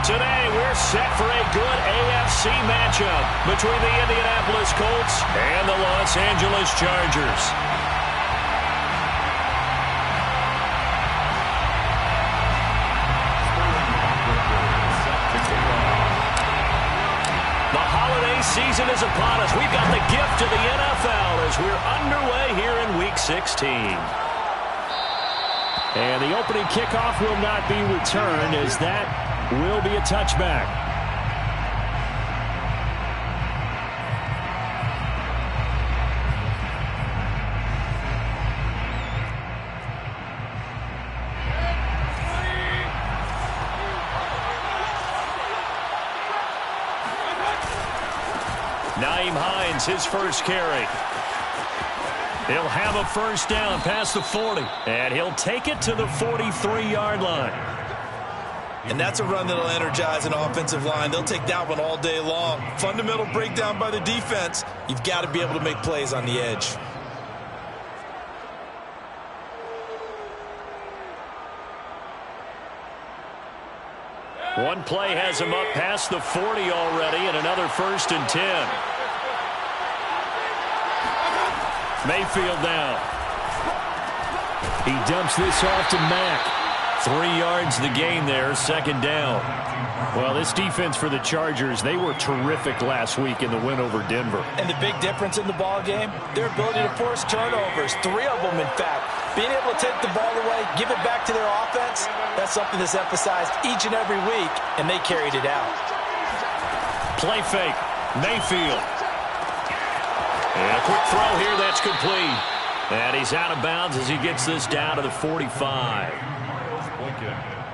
Today, we're set for a good AFC matchup between the Indianapolis Colts and the Los Angeles Chargers. The holiday season is upon us. We've got the gift of the NFL as we're underway here in Week 16. And the opening kickoff will not be returned, as that will be a touchback. Nyheim Hines, his first carry. He'll have a first down past the 40, and he'll take it to the 43-yard line. And that's a run that'll energize an offensive line. They'll take that one all day long. Fundamental breakdown by the defense. You've got to be able to make plays on the edge. One play has him up past the 40 already, and another 1st and 10. Mayfield now. He dumps this off to Mack. 3 yards the gain there, 2nd down. Well, this defense for the Chargers, they were terrific last week in the win over Denver. And the big difference in the ball game, their ability to force turnovers. 3 of them, in fact. Being able to take the ball away, give it back to their offense, that's something that's emphasized each and every week, and they carried it out. Play fake. Mayfield. And a quick throw here, that's complete. And he's out of bounds as he gets this down to the 45.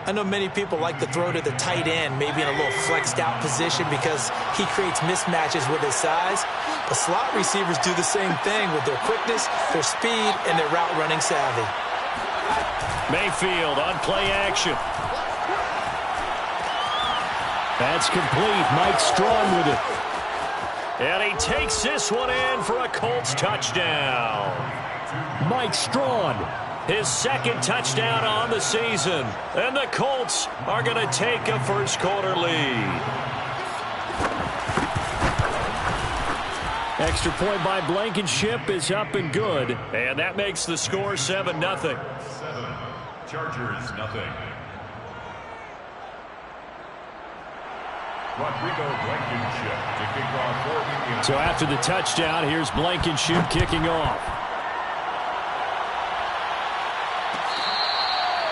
I know many people like to throw to the tight end, maybe in a little flexed out position because he creates mismatches with his size. But slot receivers do the same thing with their quickness, their speed, and their route running savvy. Mayfield on play action. That's complete. Mike Strong with it. And he takes this one in for a Colts touchdown. Mike Strong. His 2nd touchdown on the season. And the Colts are going to take a first-quarter lead. Extra point by Blankenship is up and good. And that makes the score 7-0. 7, Chargers, nothing. Rodrigo Blankenship to kick off for Indiana. So after the touchdown, here's Blankenship kicking off.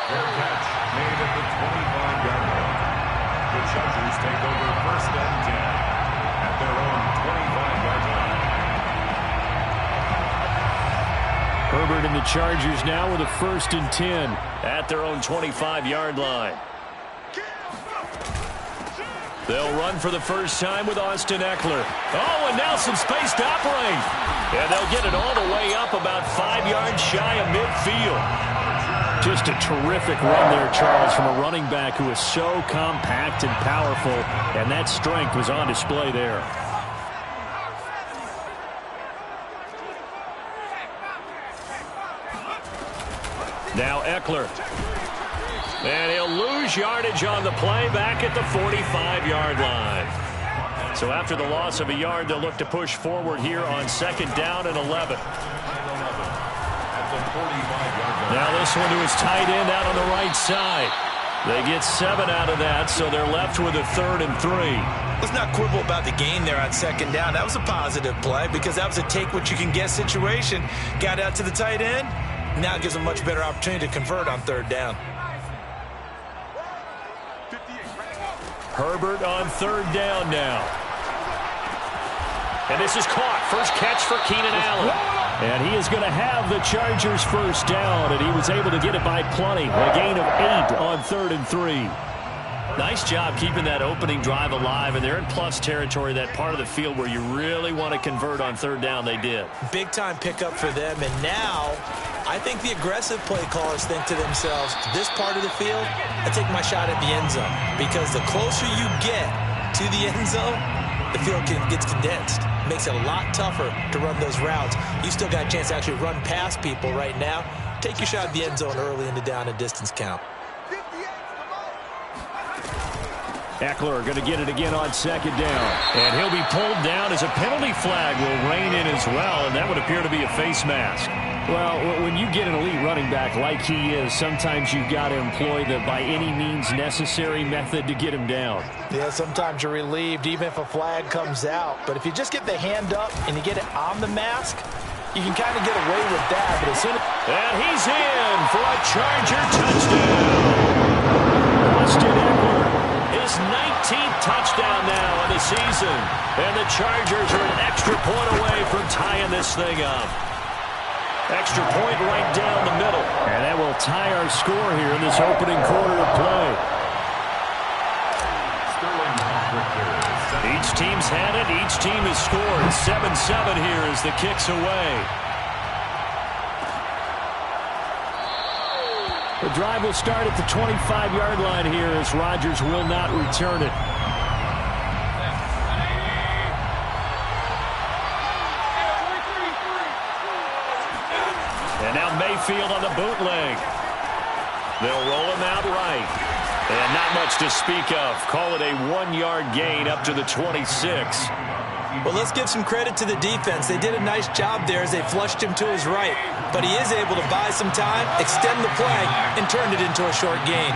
Fair catch made at the 25-yard line. The Chargers take over 1st and 10 at their own 25-yard line. Herbert and the Chargers now with a 1st and 10 at their own 25-yard line. They'll run for the first time with Austin Eckler. Oh, and now some space to operate. And they'll get it all the way up about 5 yards shy of midfield. Just a terrific run there, Charles, from a running back who is so compact and powerful, and that strength was on display there. Now Eckler. And he'll lose yardage on the play back at the 45-yard line. So after the loss of a yard, they'll look to push forward here on 2nd down and 11. Now this one to his tight end out on the right side. They get 7 out of that, so they're left with a 3rd and 3. Let's not quibble about the gain there on 2nd down. That was a positive play because that was a take-what-you-can-get situation. Got out to the tight end. Now it gives a much better opportunity to convert on 3rd down. Herbert on 3rd down now. And this is caught. First catch for Keenan Allen. And he is going to have the Chargers first down, and he was able to get it by plenty. A gain of 8 on 3rd and 3. Nice job keeping that opening drive alive, and they're in plus territory, that part of the field where you really want to convert on 3rd down. They did. Big-time pickup for them, and now I think the aggressive play callers think to themselves, this part of the field, I take my shot at the end zone, because the closer you get to the end zone, the field gets condensed. Makes it a lot tougher to run those routes. You still got a chance to actually run past people right now. Take your shot at the end zone early in the down and distance count. Eckler going to get it again on second down. And he'll be pulled down as a penalty flag will rein in as well, and that would appear to be a face mask. Well, when you get an elite running back like he is, sometimes you've got to employ the by any means necessary method to get him down. Yeah, sometimes you're relieved even if a flag comes out. But if you just get the hand up and you get it on the mask, you can kind of get away with that. But as soon as... And he's in for a Charger touchdown. Austin Eckler. His 19th touchdown now of the season. And the Chargers are an extra point away from tying this thing up. Extra point right down the middle. And that will tie our score here in this opening quarter of play. Each team's had it. Each team has scored. 7-7 here as the kick's away. The drive will start at the 25-yard line here as Rodgers will not return it. And now Mayfield on the bootleg. They'll roll him out right. And not much to speak of. Call it a 1-yard gain up to the 26. Well, let's give some credit to the defense. They did a nice job there as they flushed him to his right. But he is able to buy some time, extend the play, and turn it into a short gain.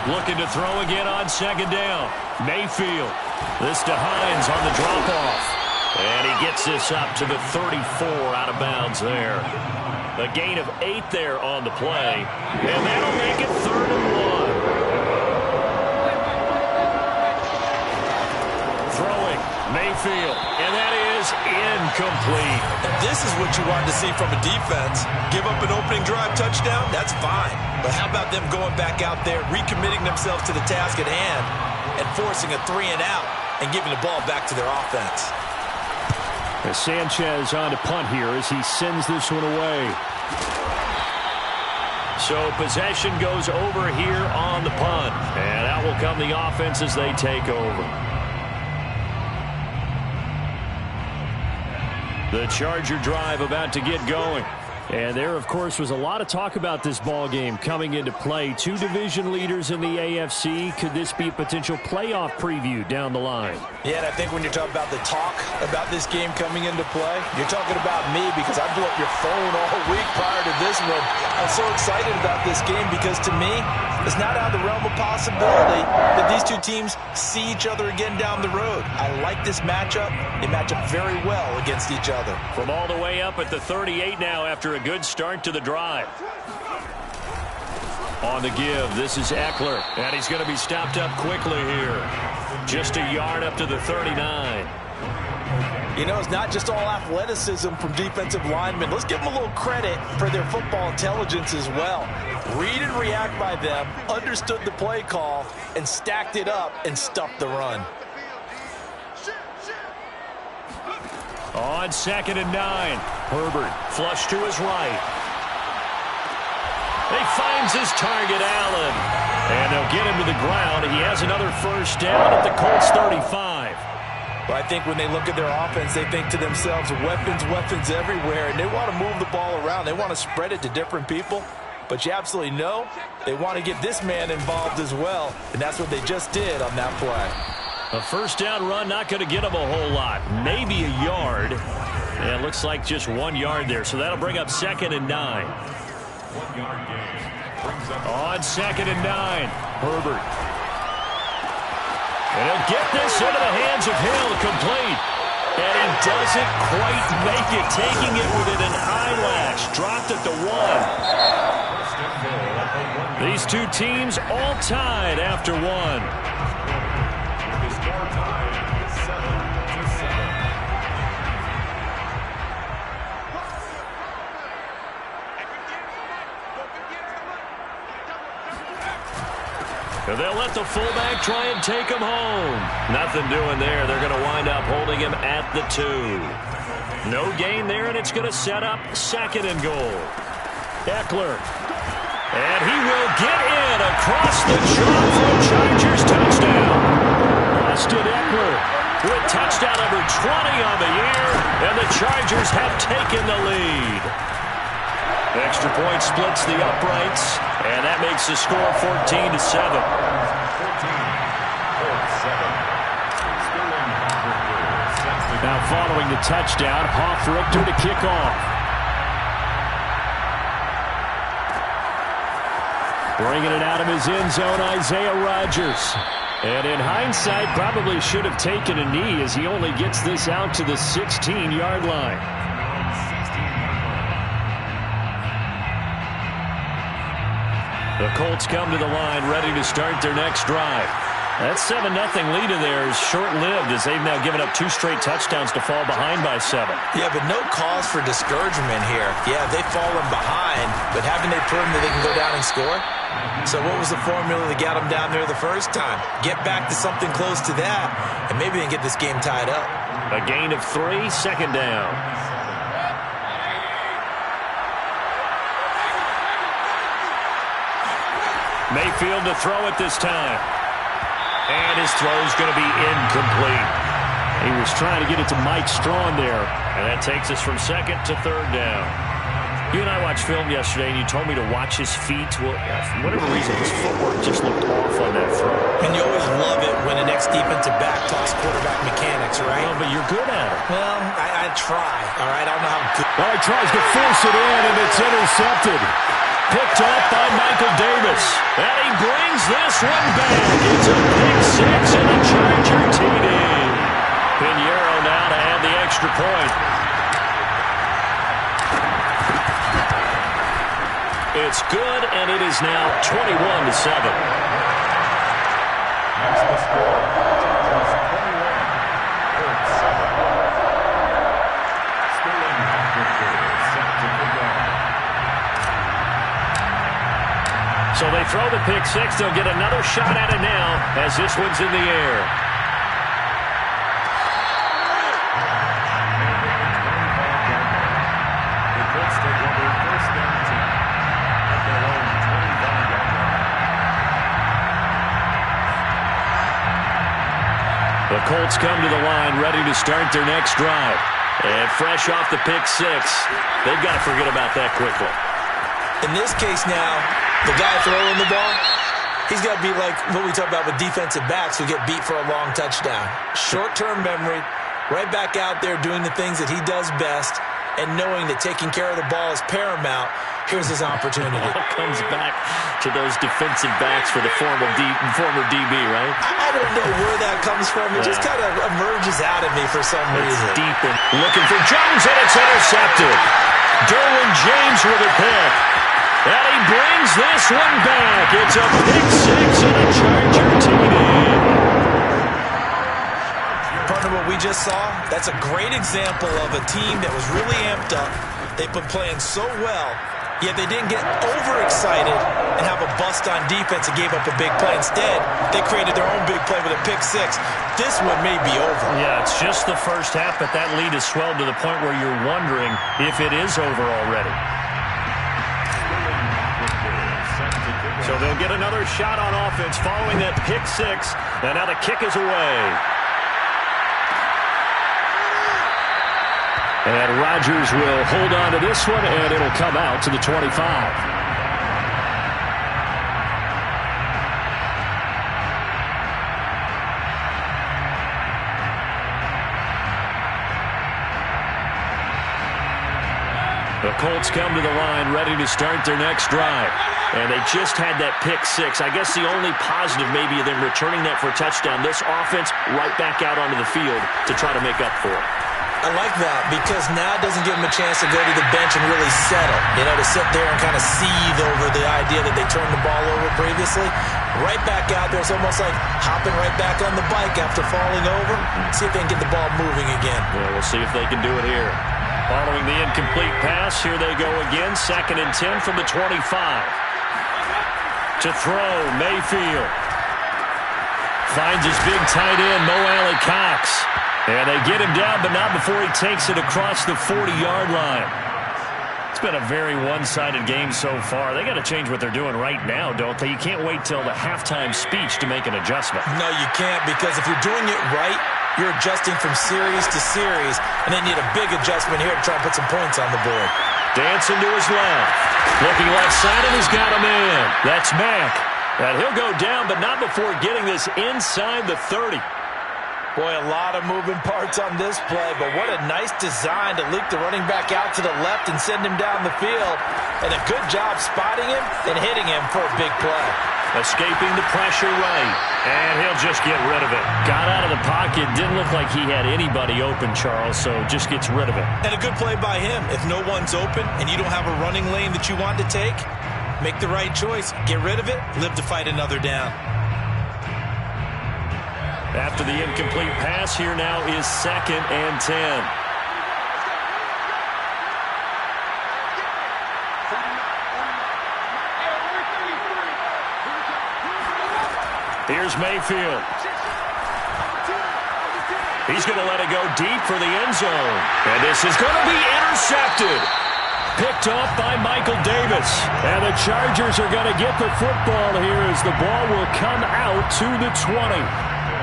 Looking to throw again on second down. Mayfield. This to Hines on the drop-off. And he gets this up to the 34 out of bounds there. A gain of 8 there on the play. And that'll make it 3rd and 1. Throwing. Mayfield. And that is incomplete. This is what you wanted to see from a defense. Give up an opening drive touchdown, that's fine. But how about them going back out there, recommitting themselves to the task at hand, and forcing a 3-and-out and giving the ball back to their offense. As Sanchez on to punt here as he sends this one away. So possession goes over here on the punt. And out will come the offense as they take over. The Charger drive about to get going. And there, of course, was a lot of talk about this ball game coming into play. 2 division leaders in the AFC. Could this be a potential playoff preview down the line? Yeah, and I think when you're talking about the talk about this game coming into play, you're talking about me because I blew up your phone all week prior to this one. I'm so excited about this game because to me, it's not out of the realm of possibility that these two teams see each other again down the road. I like this matchup. They match up very well against each other. From all the way up at the 38 now after a good start to the drive. On the give, this is Eckler. And he's going to be stopped up quickly here. Just a yard up to the 39. You know, it's not just all athleticism from defensive linemen. Let's give them a little credit for their football intelligence as well. Read and react by them, understood the play call, and stacked it up and stuffed the run. On 2nd and 9. Herbert flush to his right. He finds his target, Allen. And they'll get him to the ground. He has another first down at the Colts 35. But I think when they look at their offense, they think to themselves, weapons, weapons everywhere. And they want to move the ball around. They want to spread it to different people. But you absolutely know they want to get this man involved as well. And that's what they just did on that play. A first down run, not going to get him a whole lot. Maybe a yard. And it looks like just 1 yard there. So that'll bring up 2nd and 9. 1 yard gain. On 2nd and 9. Herbert. And he'll get this into the hands of Hill, complete. And he doesn't quite make it, taking it within an eyelash. Dropped at the 1. These two teams all tied after 1. And they'll let the fullback try and take him home. Nothing doing there. They're going to wind up holding him at the 2. No gain there, and it's going to set up 2nd and goal. Eckler. And he will get in across the chalk for a Chargers touchdown. Austin Eckler with touchdown number 20 on the year, and the Chargers have taken the lead. Extra point splits the uprights, and that makes the score 14-7. following the touchdown. Hofrichter to kick off. Bringing it out of his end zone, Isaiah Rodgers. And in hindsight, probably should have taken a knee as he only gets this out to the 16-yard line. The Colts come to the line, ready to start their next drive. That 7-0 lead of theirs short-lived as they've now given up 2 straight touchdowns to fall behind by 7. Yeah, but no cause for discouragement here. Yeah, they've fallen behind, but haven't they proven that they can go down and score? So what was the formula that got them down there the first time? Get back to something close to that, and maybe they can get this game tied up. A gain of 3, second down. Mayfield to throw it this time. And his throw's going to be incomplete. He was trying to get it to Mike Strachan there. And that takes us from second to third down. You and I watched film yesterday, and you told me to watch his feet. Well, for whatever reason, his footwork just looked off on that throw. And you always love it when an ex-defensive back talks quarterback mechanics, right? Well, but you're good at it. Well, I try, all right? I don't know how good. Well, he tries to force it in, and it's intercepted. Picked off by Michael Davis. And he brings this one back. It's a pick 6 and a Charger TD. Pinheiro now to add the extra point. It's good, and it is now 21-7. That's the score. Chargers 21, Colts 7. Sterling Hofrichter set to kick off. So they throw the pick 6. They'll get another shot at it now as this one's in the air. The Colts take over first and 10 at their own 25-yard line. The Colts come to the line ready to start their next drive. And fresh off the pick 6, they've got to forget about that quickly. In this case now, the guy throwing the ball, he's got to be like what we talk about with defensive backs who get beat for a long touchdown. Short-term memory, right back out there doing the things that he does best, and knowing that taking care of the ball is paramount. Here's his opportunity. It all comes back to those defensive backs for the former DB, right? I don't know where that comes from. It just kind of emerges out of me for some reason. Deep in. Looking for Jones, and it's intercepted. Derwin James with a pick. And he brings this one back. It's a pick 6 and a Charger TD. Partner, what we just saw, that's a great example of a team that was really amped up. They've been playing so well, yet they didn't get overexcited and have a bust on defense and gave up a big play. Instead, they created their own big play with a pick 6. This one may be over. Yeah, it's just the first half, but that lead has swelled to the point where you're wondering if it is over already. So they'll get another shot on offense following that pick 6, and now the kick is away. And Rodgers will hold on to this one, and it'll come out to the 25. The Colts come to the line ready to start their next drive. And they just had that pick 6. I guess the only positive maybe of them returning that for a touchdown. This offense right back out onto the field to try to make up for it. I like that because now it doesn't give them a chance to go to the bench and really settle. You know, to sit there and kind of seethe over the idea that they turned the ball over previously. Right back out there. It's almost like hopping right back on the bike after falling over. See if they can get the ball moving again. Yeah, we'll see if they can do it here. Following the incomplete pass, here they go again. 2nd and 10 from the 25. To throw, Mayfield. Finds his big tight end, Mo Alley-Cox. And they get him down, but not before he takes it across the 40-yard line. It's been a very one-sided game so far. They got to change what they're doing right now, don't they? You can't wait till the halftime speech to make an adjustment. No, you can't, because if you're doing it right, you're adjusting from series to series, and they need a big adjustment here to try and put some points on the board. Dancing to his left. Looking left side, and he's got a man. That's Mack. And he'll go down, but not before getting this inside the 30. Boy, a lot of moving parts on this play, but what a nice design to leak the running back out to the left and send him down the field. And a good job spotting him and hitting him for a big play. Escaping the pressure right, and he'll just get rid of it. Got out of the pocket, didn't look like he had anybody open, Charles, so just gets rid of it. And a good play by him. If no one's open and you don't have a running lane that you want to take, make the right choice. Get rid of it, live to fight another down. After the incomplete pass, here now is 2nd and 10. Here's Mayfield. He's going to let it go deep for the end zone. And this is going to be intercepted. Picked off by Michael Davis. And the Chargers are going to get the football here as the ball will come out to the 20.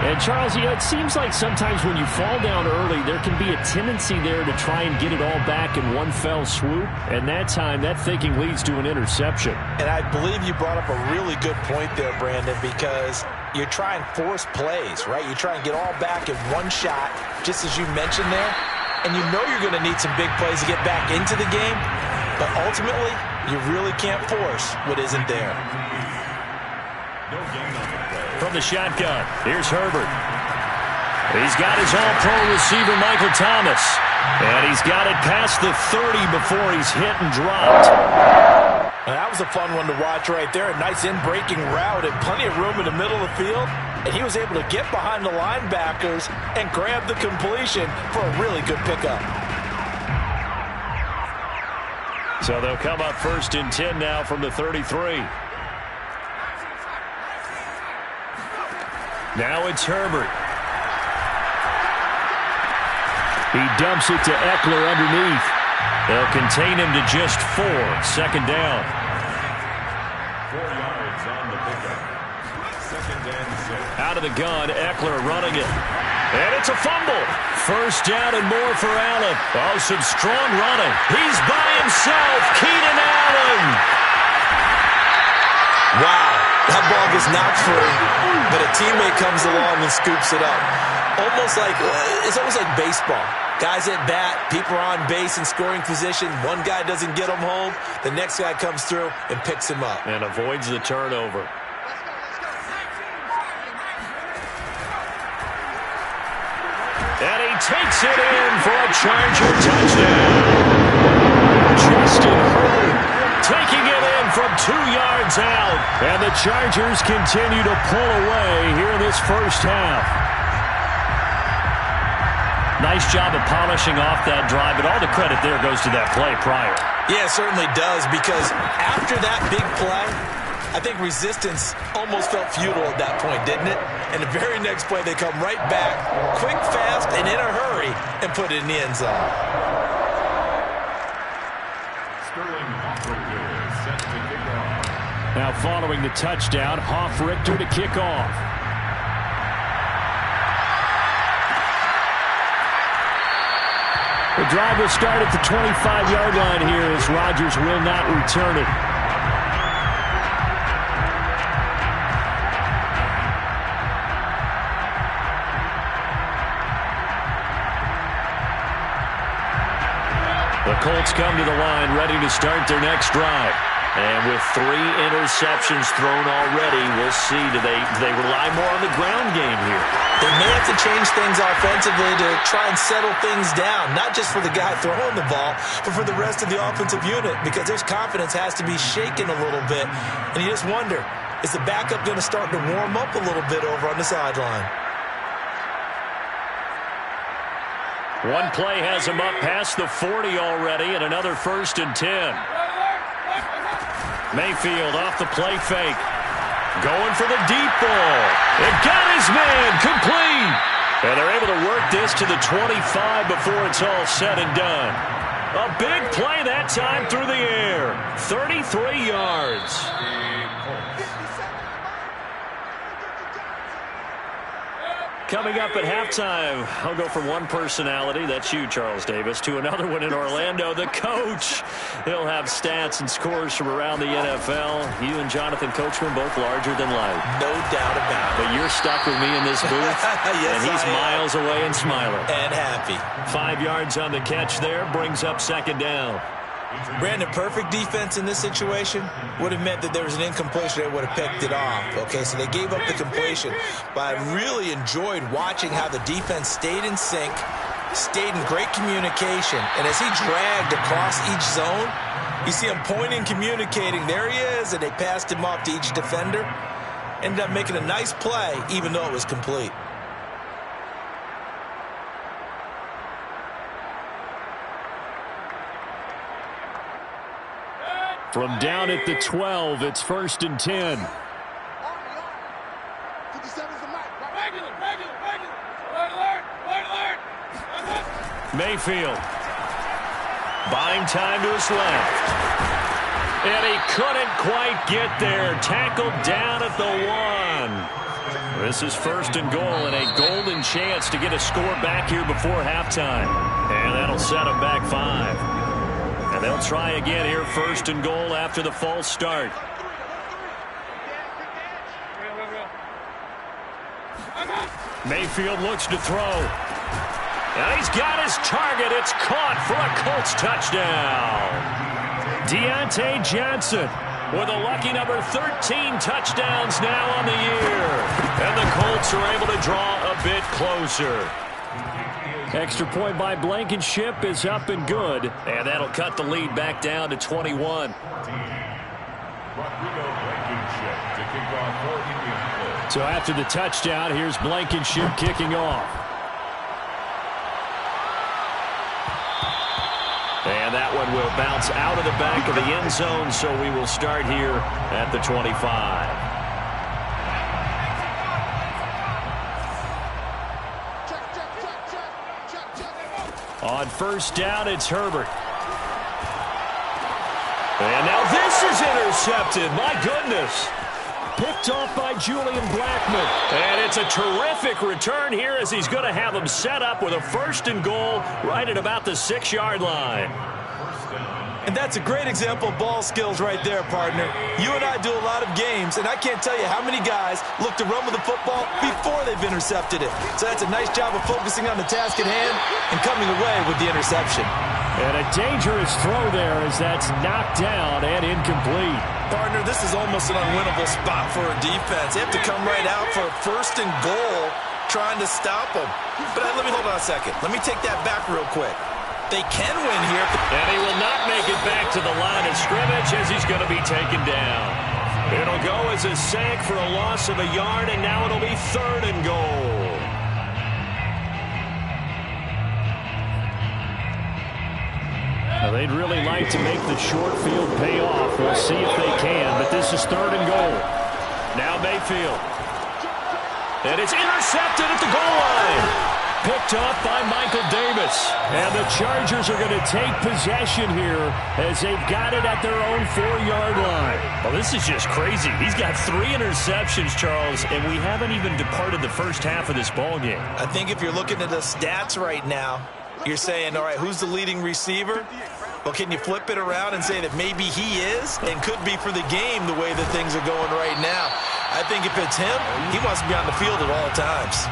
And, Charles, it seems like sometimes when you fall down early, there can be a tendency there to try and get it all back in one fell swoop. And that time, that thinking leads to an interception. And I believe you brought up a really good point there, Brandon, because you're trying force plays, right? You try and get all back in one shot, just as you mentioned there. And you know you're going to need some big plays to get back into the game. But ultimately, you really can't force what isn't there. From the shotgun, here's Herbert. He's got his all-pro receiver, Michael Thomas. And he's got it past the 30 before he's hit and dropped. Well, that was a fun one to watch right there. A nice in-breaking route and plenty of room in the middle of the field. And he was able to get behind the linebackers and grab the completion for a really good pickup. So they'll come up 1st and 10 now from the 33. Now it's Herbert. He dumps it to Eckler underneath. They'll contain him to just 4. 2nd down. 4 yards on the pickup. 2nd and 6. Out of the gun, Eckler running it. And it's a fumble. 1st down and more for Allen. Oh, some strong running. He's by himself. Keenan Allen. Wow. That ball gets knocked free, but a teammate comes along and scoops it up. It's almost like baseball. Guys at bat, people are on base in scoring position. One guy doesn't get him home. The next guy comes through and picks him up. And avoids the turnover. And he takes it in for a Charger touchdown. Justin Herbert taking it in from 2 yards out. And the Chargers continue to pull away here in this first half. Nice job of polishing off that drive, but all the credit there goes to that play prior. Yeah, it certainly does, because after that big play, I think resistance almost felt futile at that point, didn't it? And the very next play, they come right back, quick, fast, and in a hurry, and put it in the end zone. Sterling Hoffrichter set to kick off. Now following the touchdown, Hoffrichter to kick off. The drive will start at the 25-yard line here as Rodgers will not return it. The Colts come to the line ready to start their next drive. And with 3 interceptions thrown already, we'll see. Do they rely more on the ground game here? They may have to change things offensively to try and settle things down, not just for the guy throwing the ball, but for the rest of the offensive unit, because their confidence has to be shaken a little bit. And you just wonder, is the backup going to start to warm up a little bit over on the sideline? One play has him up past the 40 already, and another 1st and 10. Mayfield off the play fake. Going for the deep ball. It got his man complete. And they're able to work this to the 25 before it's all said and done. A big play that time through the air. 33 yards. Coming up at halftime, I'll go from one personality, that's you, Charles Davis, to another one in Orlando, the coach. He'll have stats and scores from around the NFL. You and Jonathan Coachman both larger than life. No doubt about it. But you're stuck with me in this booth, yes, and he's miles away and smiling. And happy. 5 yards on the catch there, brings up second down. Brandon, perfect defense in this situation would have meant that there was an incompletion. They would have picked it off. Okay, so they gave up the completion. But I really enjoyed watching how the defense stayed in sync, stayed in great communication. And as he dragged across each zone, you see him pointing, communicating. There he is, and they passed him off to each defender. Ended up making a nice play, even though it was complete. From down at the 12, it's 1st and 10. Mayfield. Buying time to his left. And he couldn't quite get there. Tackled down at the 1. This is 1st and goal and a golden chance to get a score back here before halftime. And that'll set him back 5. And they'll try again here, 1st and goal after the false start. Mayfield looks to throw. And he's got his target. It's caught for a Colts touchdown. Deontay Johnson with a lucky number 13 touchdowns now on the year. And the Colts are able to draw a bit closer. Extra point by Blankenship is up and good. And that'll cut the lead back down to 21. Rodrigo Blankenship to kick off for Indianapolis. So after the touchdown, here's Blankenship kicking off. And that one will bounce out of the back of the end zone, so we will start here at the 25. On 1st down, it's Herbert. And now this is intercepted. My goodness. Picked off by Julian Blackmon. And it's a terrific return here as he's going to have him set up with a 1st and goal right at about the 6-yard line. And that's a great example of ball skills right there, partner. You and I do a lot of games, and I can't tell you how many guys look to run with the football before they've intercepted it. So that's a nice job of focusing on the task at hand and coming away with the interception. And a dangerous throw there as that's knocked down and incomplete. Partner, this is almost an unwinnable spot for a defense. They have to come right out for a 1st and goal trying to stop them. But let me hold on a second. Let me take that back real quick. They can win here. And he will not make it back to the line of scrimmage as he's going to be taken down. It'll go as a sack for a loss of a yard, and now it'll be 3rd and goal. Now they'd really like to make the short field pay off. We'll see if they can, but this is 3rd and goal. Now Mayfield. And it's intercepted at the goal line. Picked off by Michael Davis. And the Chargers are going to take possession here as they've got it at their own 4-yard line. Well, this is just crazy. He's got 3 interceptions, Charles, and we haven't even departed the first half of this ballgame. I think if you're looking at the stats right now, you're saying, all right, who's the leading receiver? Well, can you flip it around and say that maybe he is and could be for the game the way that things are going right now? I think if it's him, he wants to be on the field at all times.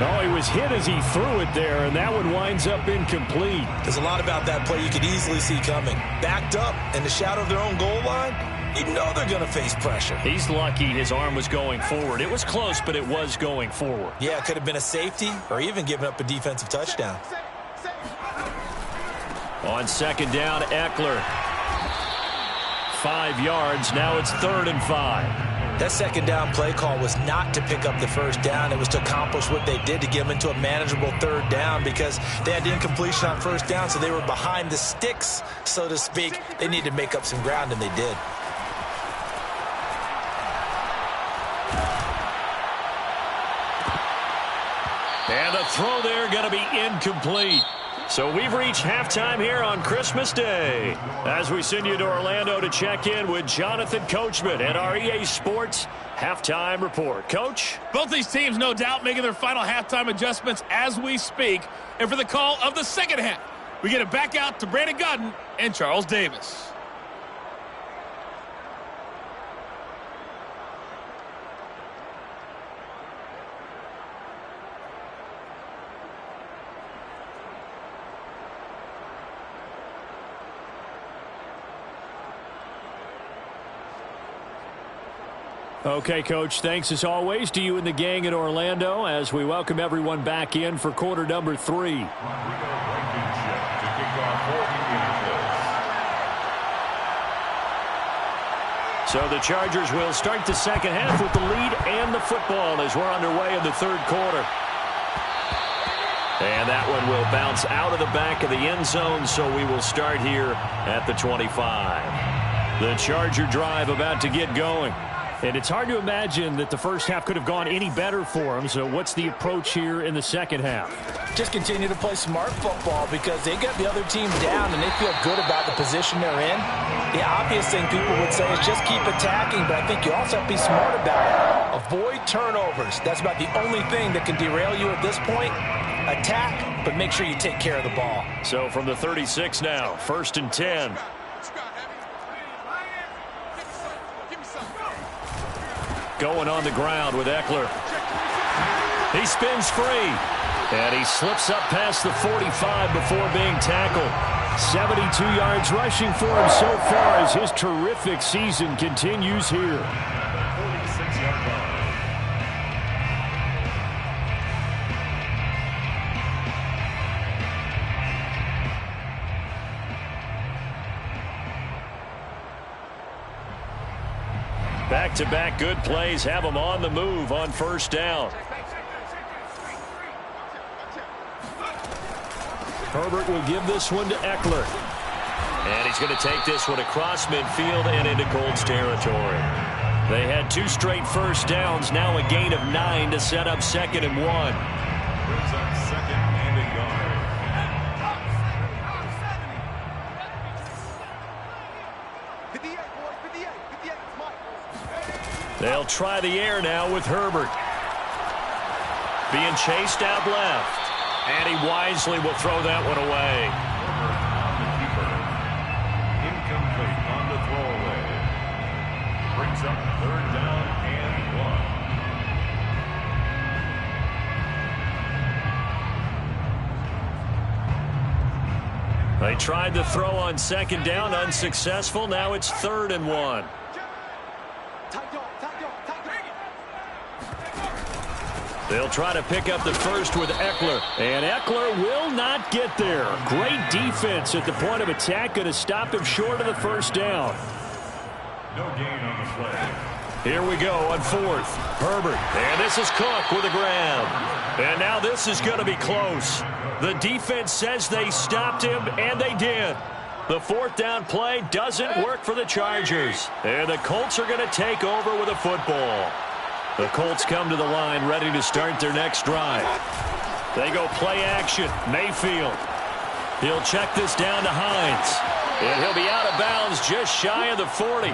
No, he was hit as he threw it there, and that one winds up incomplete. There's a lot about that play you could easily see coming. Backed up in the shadow of their own goal line, you know they're going to face pressure. He's lucky his arm was going forward. It was close, but it was going forward. Yeah, it could have been a safety or even given up a defensive touchdown. On 2nd down, Eckler. 5 yards. Now it's 3rd and 5. That 2nd down play call was not to pick up the 1st down. It was to accomplish what they did to get them into a manageable 3rd down because they had the incompletion on 1st down, so they were behind the sticks, so to speak. They needed to make up some ground, and they did. And the throw there going to be incomplete. So we've reached halftime here on Christmas Day as we send you to Orlando to check in with Jonathan Coachman at our EA Sports halftime report. Coach? Both these teams, no doubt, making their final halftime adjustments as we speak. And for the call of the second half, we get it back out to Brandon Gaudin and Charles Davis. Okay, Coach, thanks as always to you and the gang in Orlando as we welcome everyone back in for quarter number 3. So the Chargers will start the second half with the lead and the football as we're underway in the third quarter. And that one will bounce out of the back of the end zone, so we will start here at the 25. The Charger drive about to get going. And it's hard to imagine that the first half could have gone any better for them. So what's the approach here in the second half? Just continue to play smart football because they get the other team down and they feel good about the position they're in. The obvious thing people would say is just keep attacking, but I think you also have to be smart about it. Avoid turnovers. That's about the only thing that can derail you at this point. Attack, but make sure you take care of the ball. So from the 36 now, 1st and 10. Going on the ground with Eckler. He spins free. And he slips up past the 45 before being tackled. 72 yards rushing for him so far as his terrific season continues here. 46-yard line. Back-to-back good plays have him on the move on first down. Herbert will give this one to Eckler. And he's going to take this one across midfield and into Colts territory. They had 2 straight first downs, now a gain of 9 to set up 2nd and 1. Brings up 2nd and a yard. They'll try the air now with Herbert. Being chased out left. And he wisely will throw that one away. Incomplete on the throwaway. Brings up 3rd down and 1. They tried to throw on 2nd down, unsuccessful. Now it's 3rd and 1. They'll try to pick up the first with Eckler. And Eckler will not get there. Great defense at the point of attack. Going to stop him short of the first down. No gain on the play. Here we go on 4th. Herbert. And this is Cook with a grab. And now this is going to be close. The defense says they stopped him, and they did. The 4th down play doesn't work for the Chargers. And the Colts are going to take over with a football. The Colts come to the line ready to start their next drive. They go play action. Mayfield. He'll check this down to Hines. And he'll be out of bounds just shy of the 40.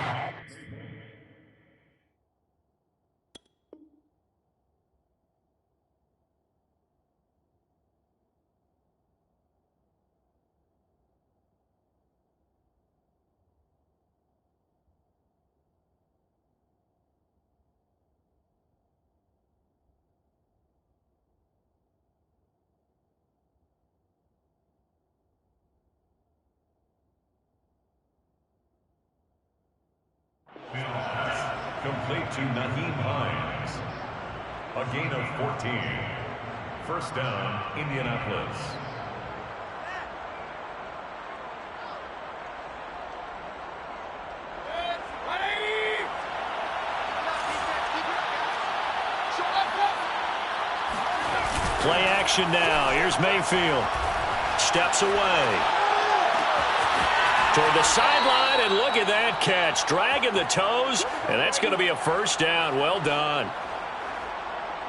Complete to Nyheim Hines. A gain of 14. 1st down, Indianapolis. Play action now. Here's Mayfield. Steps away. Toward the sideline, and look at that catch. Dragging the toes, and that's going to be a 1st down. Well done.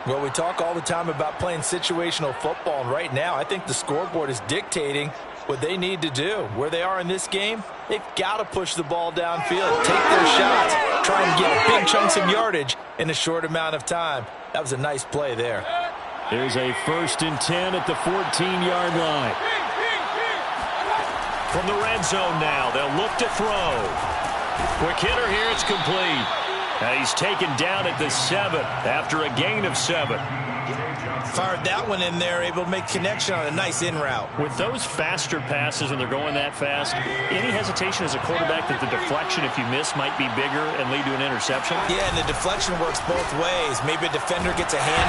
Well, we talk all the time about playing situational football, and right now I think the scoreboard is dictating what they need to do. Where they are in this game, they've got to push the ball downfield, take their shots, try and get big chunks of yardage in a short amount of time. That was a nice play there. There's a 1st and 10 at the 14-yard line. From the red zone now, they'll look to throw. Quick hitter here, it's complete. And he's taken down at the 7 after a gain of 7. Fired that one in there, able to make connection on a nice in route. With those faster passes when they're going that fast, any hesitation as a quarterback that the deflection, if you miss, might be bigger and lead to an interception? Yeah, and the deflection works both ways. Maybe a defender gets a hand.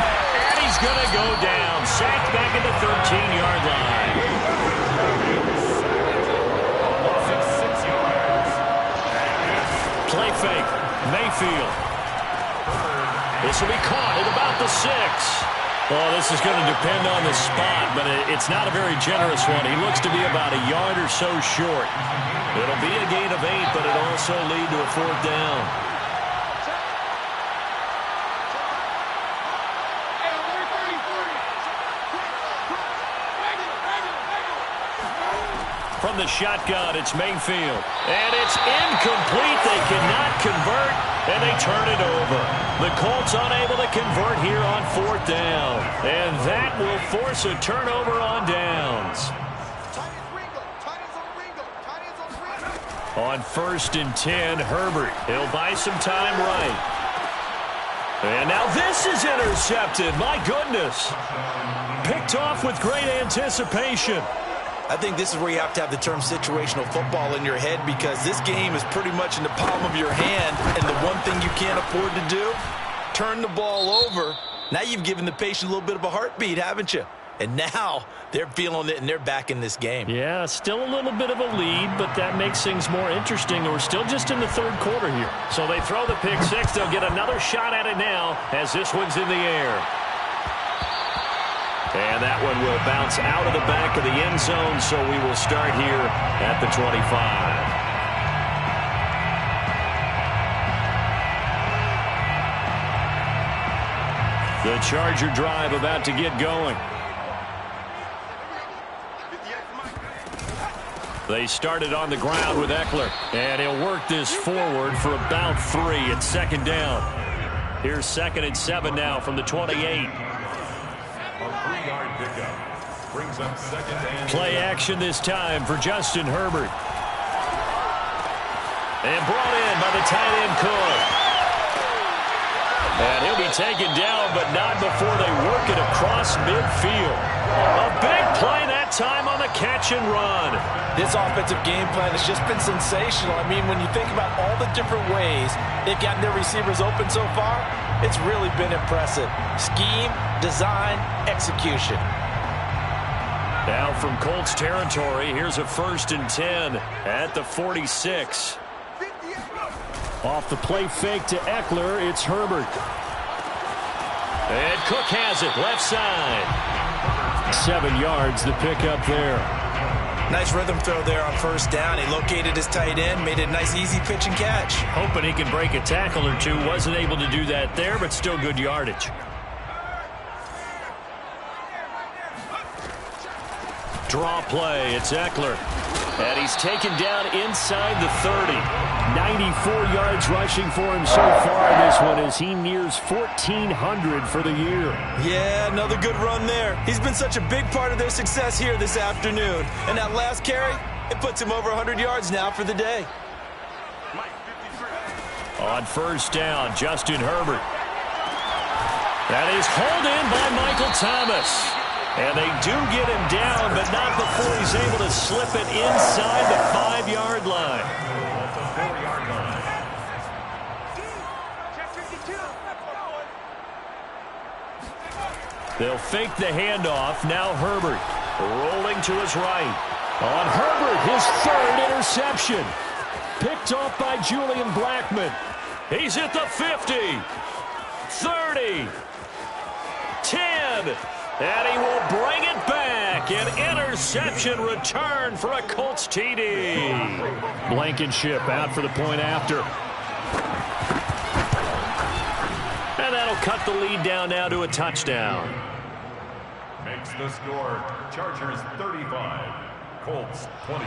And he's going to go down. Sacked back at the 13-yard line. Play fake. Mayfield. This will be caught at about the 6. Oh, this is going to depend on the spot, but it's not a very generous one. He looks to be about a yard or so short. It'll be a gain of 8, but it'll also lead to a 4th down. From the shotgun, it's Mayfield. And it's incomplete. They cannot convert, and they turn it over. The Colts unable to convert here on 4th down. And that will force a turnover on downs. On 1st and 10, Herbert. He'll buy some time right. And now this is intercepted. My goodness. Picked off with great anticipation. I think this is where you have to have the term situational football in your head, because this game is pretty much in the palm of your hand, and the one thing you can't afford to do, turn the ball over. Now you've given the patient a little bit of a heartbeat, haven't you? And now they're feeling it, and they're back in this game. Yeah, still a little bit of a lead, but that makes things more interesting. We're still just in the 3rd quarter here. So they throw the pick 6. They'll get another shot at it now as this one's in the air. And that one will bounce out of the back of the end zone, so we will start here at the 25. The Charger drive about to get going. They started on the ground with Ekeler, and he'll work this forward for about 3. It's 2nd down. Here's 2nd and 7 now from the 28. Brings up 2nd and Play action this time for Justin Herbert. And brought in by the tight end Cook. And he'll be taken down, but not before they work it across midfield. A big play that time on the catch and run. This offensive game plan has just been sensational. I mean, when you think about all the different ways they've gotten their receivers open so far, it's really been impressive. Scheme, design, execution. Now from Colts territory, here's a 1st and 10 at the 46. Off the play fake to Ekeler, it's Herbert. And Cook has it, left side. 7 yards, the pickup there. Nice rhythm throw there on 1st down. He located his tight end, made it a nice easy pitch and catch. Hoping he can break a tackle or two. Wasn't able to do that there, but still good yardage. Draw play, it's Ekeler. And he's taken down inside the 30. 94 yards rushing for him so far in this one as he nears 1,400 for the year. Yeah, another good run there. He's been such a big part of their success here this afternoon. And that last carry, it puts him over 100 yards now for the day. On 1st down, Justin Herbert. That is hauled in by Michael Thomas. And they do get him down, but not before he's able to slip it inside the 5-yard line. They'll fake the handoff. Now Herbert rolling to his right. On Herbert, his 3rd interception. Picked off by Julian Blackmon. He's at the 50, 30, 10. And he will bring it back. An interception return for a Colts TD. Blankenship out for the point after. And that'll cut the lead down now to a touchdown. makes the score Chargers 35, Colts 28.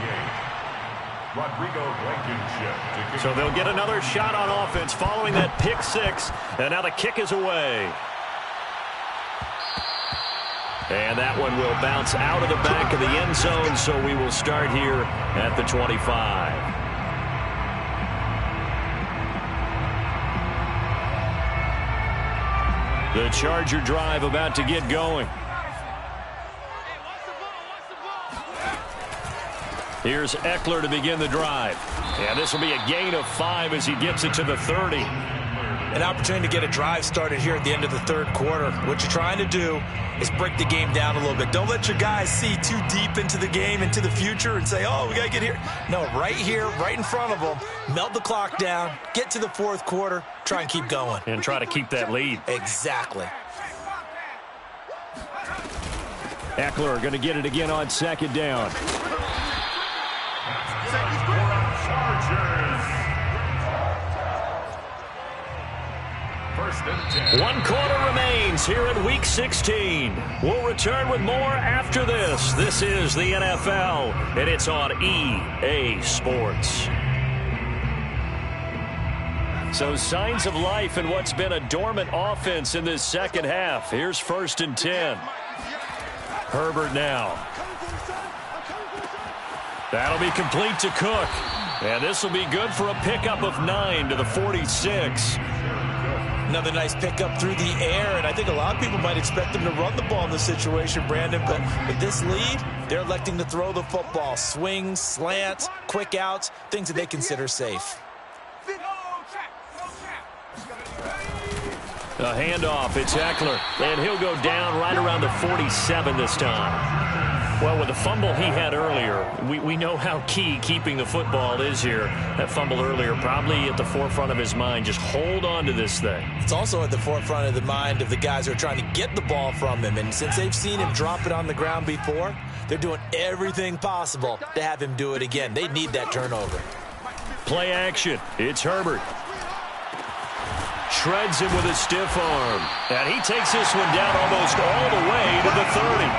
Rodrigo Blankenship. So they'll get another shot on offense following that pick six. And now the kick is away. And that one will bounce out of the back of the end zone, so we will start here at the 25. The Charger drive about to get going. Here's Ekeler to begin the drive. And this will be a gain of 5 as he gets it to the 30. An opportunity to get a drive started here at the end of the third quarter. What you're trying to do is break the game down a little bit. Don't let your guys see too deep into the game, into the future, and say, oh, we got to get here. No, right here, right in front of them, melt the clock down, get to the fourth quarter, try and keep going. And try to keep that lead. Exactly. Ekeler going to get it again on second down. First and 10. 1 quarter remains here in Week 16. We'll return with more after this. This is the NFL, and it's on EA Sports. So signs of life in what's been a dormant offense in this second half. Here's first and 10. Herbert now. That'll be complete to Cook. And this will be good for a pickup of 9 to the 46. Another nice pickup through the air, and I think a lot of people might expect them to run the ball in this situation, Brandon, but with this lead, they're electing to throw the football. Swings, slants, quick outs, things that they consider safe. A handoff, it's Ekeler, and he'll go down right around the 47 this time. Well, with the fumble he had earlier, we know how key keeping the football is here. That fumble earlier probably at the forefront of his mind. Just hold on to this thing. It's also at the forefront of the mind of the guys who are trying to get the ball from him. And since they've seen him drop it on the ground before, they're doing everything possible to have him do it again. They need that turnover. Play action. It's Herbert. Shreds him with a stiff arm. And he takes this one down almost all the way to the 30.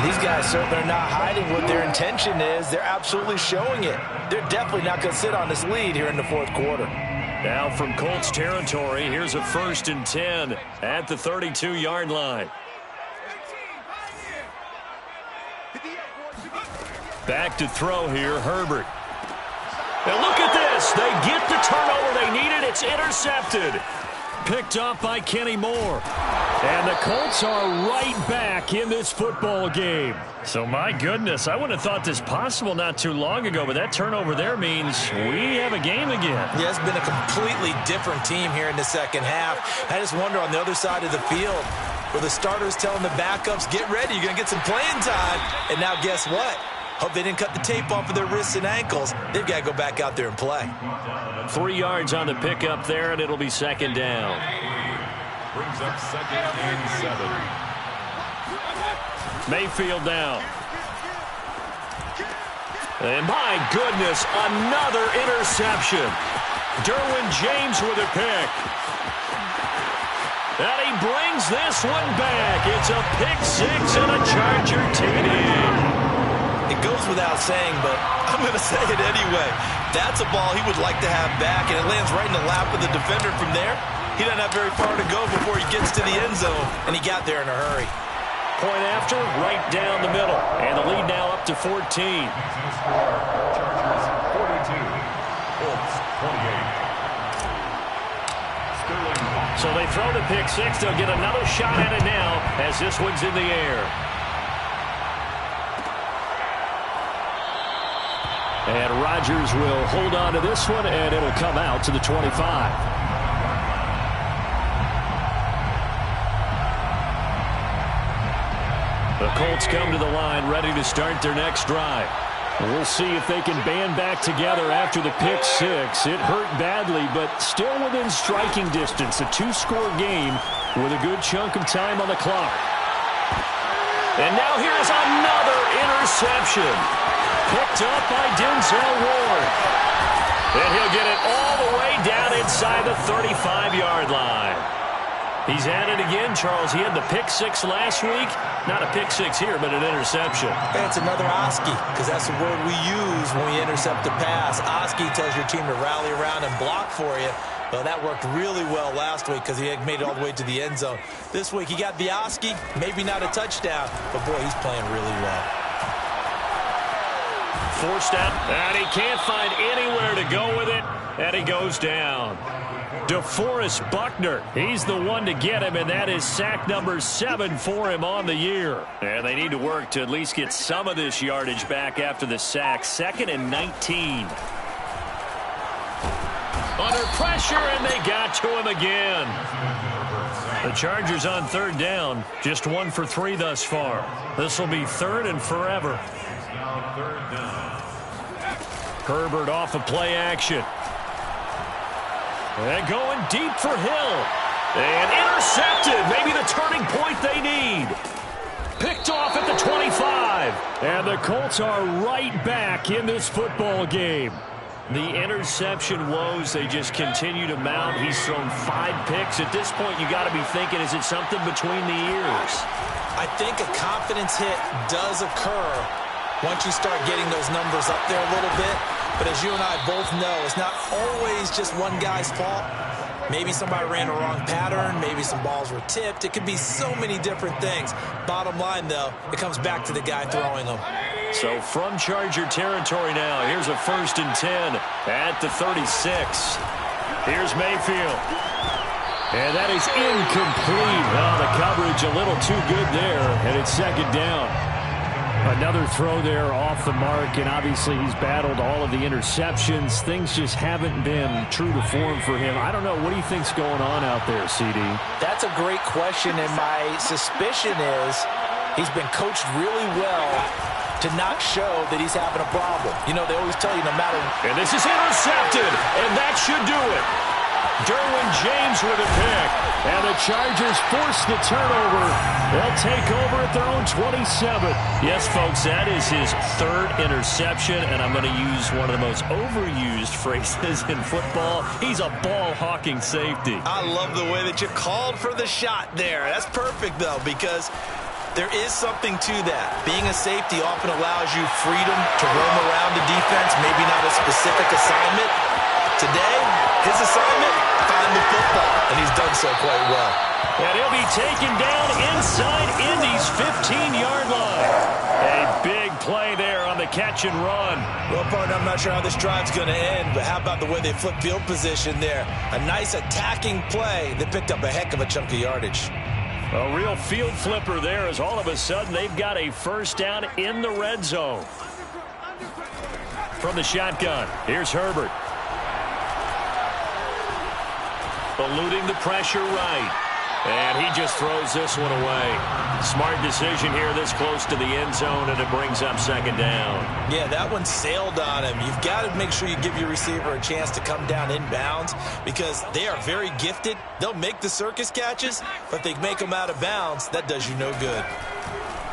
These guys certainly are not hiding what their intention is. They're absolutely showing it. They're definitely not going to sit on this lead here in the fourth quarter. Now from Colts territory, here's a first and 10 at the 32-yard line. Back to throw here, Herbert. And look at this. They get the turnover they needed. It's intercepted. Picked up by Kenny Moore. And the Colts are right back in this football game. So, my goodness, I wouldn't have thought this possible not too long ago, but that turnover there means we have a game again. Yeah, it's been a completely different team here in the second half. I just wonder on the other side of the field, where the starters telling the backups, get ready, you're going to get some playing time. And now guess what? Hope they didn't cut the tape off of their wrists and ankles. They've got to go back out there and play. 3 yards on the pickup there, and it'll be second down. Brings up second and 7. Mayfield now. And my goodness, another interception. Derwin James with a pick. And he brings this one back. It's a pick six and a Charger TD. It goes without saying, but I'm going to say it anyway. That's a ball he would like to have back, and it lands right in the lap of the defender from there. He doesn't have very far to go before he gets to the end zone, and he got there in a hurry. Point after, right down the middle. And the lead now up to 14. Chargers 42. Colts 28. So they throw the pick six. They'll get another shot at it now as this one's in the air. And Rodgers will hold on to this one, and it'll come out to the 25. The Colts come to the line ready to start their next drive. We'll see if they can band back together after the pick six. It hurt badly, but still within striking distance. A two-score game with a good chunk of time on the clock. And now here's another interception. Picked up by Denzel Ward. And he'll get it all the way down inside the 35-yard line. He's at it again, Charles. He had the pick six last week. Not a pick six here, but an interception. And it's another Oski, because that's the word we use when we intercept a pass. Oski tells your team to rally around and block for you. Well, that worked really well last week because he had made it all the way to the end zone. This week, he got the Oski, maybe not a touchdown, but boy, he's playing really well. Forced out, and he can't find anywhere to go with it, and he goes down. DeForest Buckner, he's the one to get him, and that is sack number 7 for him on the year. And they need to work to at least get some of this yardage back after the sack. 2nd and 19. Under pressure, and they got to him again. The Chargers on 3rd down, just 1 for 3 thus far. This will be 3rd and forever. Herbert off of play action. And going deep for Hill. And intercepted. Maybe the turning point they need. Picked off at the 25. And the Colts are right back in this football game. The interception woes, they just continue to mount. He's thrown 5 picks. At this point, you got to be thinking, is it something between the ears? I think a confidence hit does occur once you start getting those numbers up there a little bit. But as you and I both know, it's not always just one guy's fault. Maybe somebody ran a wrong pattern. Maybe some balls were tipped. It could be so many different things. Bottom line, though, it comes back to the guy throwing them. So from Charger territory now, here's a 1st and 10 at the 36. Here's Mayfield. And that is incomplete. Oh, the coverage a little too good there, and it's 2nd down. Another throw there off the mark, and obviously he's battled all of the interceptions. Things just haven't been true to form for him. I don't know. What do you think's going on out there, CD? That's a great question, and my suspicion is he's been coached really well to not show that he's having a problem. You know, they always tell you no matter. And this is intercepted, and that should do it. Derwin James with a pick. And the Chargers force the turnover. They'll take over at their own 27. Yes, folks, that is his 3rd interception, and I'm going to use one of the most overused phrases in football. He's a ball-hawking safety. I love the way that you called for the shot there. That's perfect, though, because there is something to that. Being a safety often allows you freedom to roam around the defense, maybe not a specific assignment. Today, his assignment, find the football, and he's done so quite well. And he'll be taken down inside Indy's 15-yard line. A big play there on the catch and run. Well, partner, I'm not sure how this drive's going to end, but how about the way they flip field position there? A nice attacking play that picked up a heck of a chunk of yardage. A real field flipper there as all of a sudden they've got a 1st down in the red zone. From the shotgun, here's Herbert. Eluding the pressure right. And he just throws this one away. Smart decision here this close to the end zone, and it brings up 2nd down. Yeah, that one sailed on him. You've got to make sure you give your receiver a chance to come down inbounds because they are very gifted. They'll make the circus catches, but they make them out of bounds. That does you no good.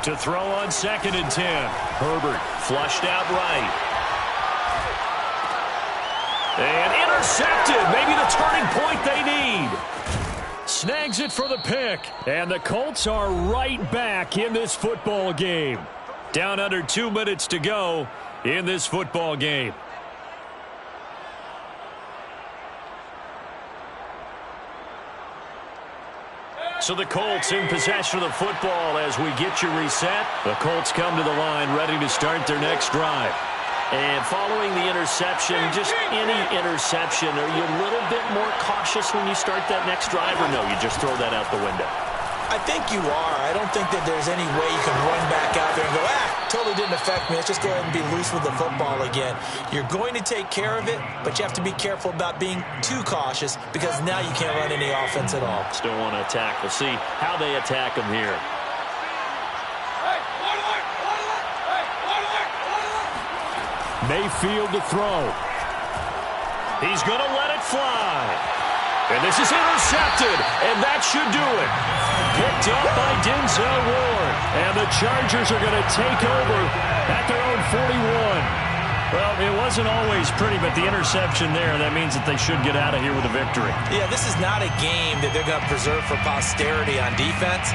To throw on 2nd and 10. Herbert flushed out right. And intercepted. Maybe the turning point they need. Snags it for the pick. And the Colts are right back in this football game. Down under 2 minutes to go in this football game. So the Colts in possession of the football as we get you reset. The Colts come to the line ready to start their next drive. And following the interception, just any interception, are you a little bit more cautious when you start that next drive, or no, you just throw that out the window? I think you are. I don't think that there's any way you can run back out there and go, totally didn't affect me. Let's just go ahead and be loose with the football again. You're going to take care of it, but you have to be careful about being too cautious because now you can't run any offense at all. Still want to attack. We'll see how they attack them here. Mayfield to throw. He's going to let it fly. And this is intercepted, and that should do it. Picked up by Denzel Ward. And the Chargers are going to take over at their own 41. Well, it wasn't always pretty, but the interception there, that means that they should get out of here with a victory. Yeah, this is not a game that they're going to preserve for posterity on defense,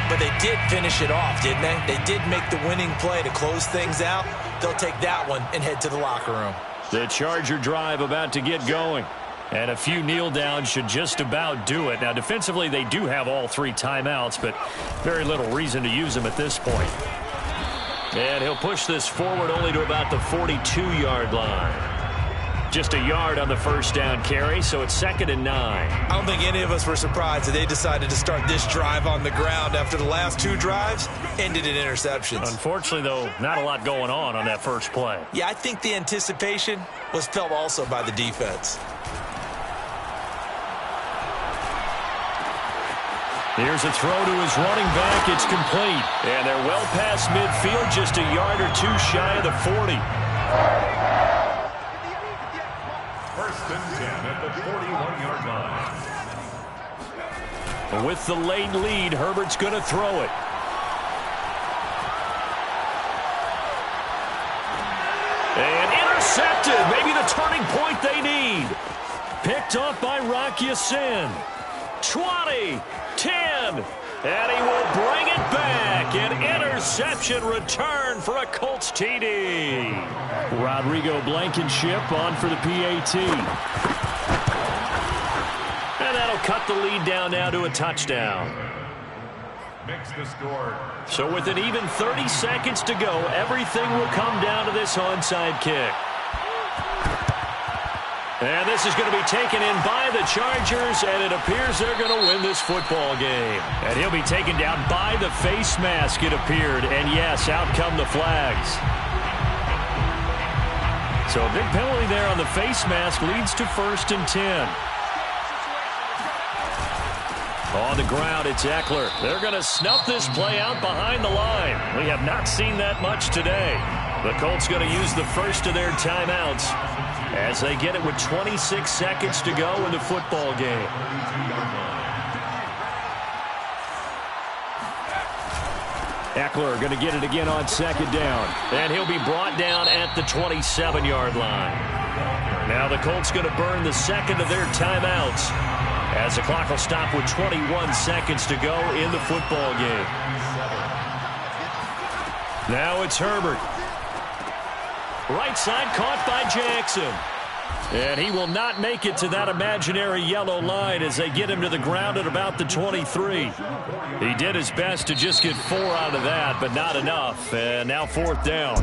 but they did finish it off, didn't they? They did make the winning play to close things out. They'll take that one and head to the locker room. The Charger drive about to get going. And a few kneel downs should just about do it. Now, defensively, they do have all 3 timeouts, but very little reason to use them at this point. And he'll push this forward only to about the 42-yard line. Just a yard on the first down carry, so it's 2nd and 9. I don't think any of us were surprised that they decided to start this drive on the ground after the last 2 drives ended in interceptions. Unfortunately, though, not a lot going on that first play. Yeah, I think the anticipation was felt also by the defense. Here's a throw to his running back. It's complete. And they're well past midfield, just a yard or 2 shy of the 40. 1st and 10 at the 41-yard line. With the late lead, Herbert's going to throw it. And intercepted. Maybe the turning point they need. Picked off by Rock Ya-Sin. 20, 10, and he will bring it back. An interception return for a Colts TD. Rodrigo Blankenship on for the PAT. And that'll cut the lead down now to a touchdown. Makes the score. So with an even 30 seconds to go, everything will come down to this onside kick. And this is going to be taken in by the Chargers, and it appears they're going to win this football game. And he'll be taken down by the face mask, it appeared. And yes, out come the flags. So a big penalty there on the face mask leads to 1st and 10. On the ground, it's Eckler. They're going to snuff this play out behind the line. We have not seen that much today. The Colts going to use the first of their timeouts as they get it with 26 seconds to go in the football game. Eckler going to get it again on 2nd down. And he'll be brought down at the 27-yard line. Now the Colts going to burn the 2nd of their timeouts as the clock will stop with 21 seconds to go in the football game. Now it's Herbert. Right side caught by Jackson. And he will not make it to that imaginary yellow line as they get him to the ground at about the 23. He did his best to just get 4 out of that, but not enough. And now 4th down.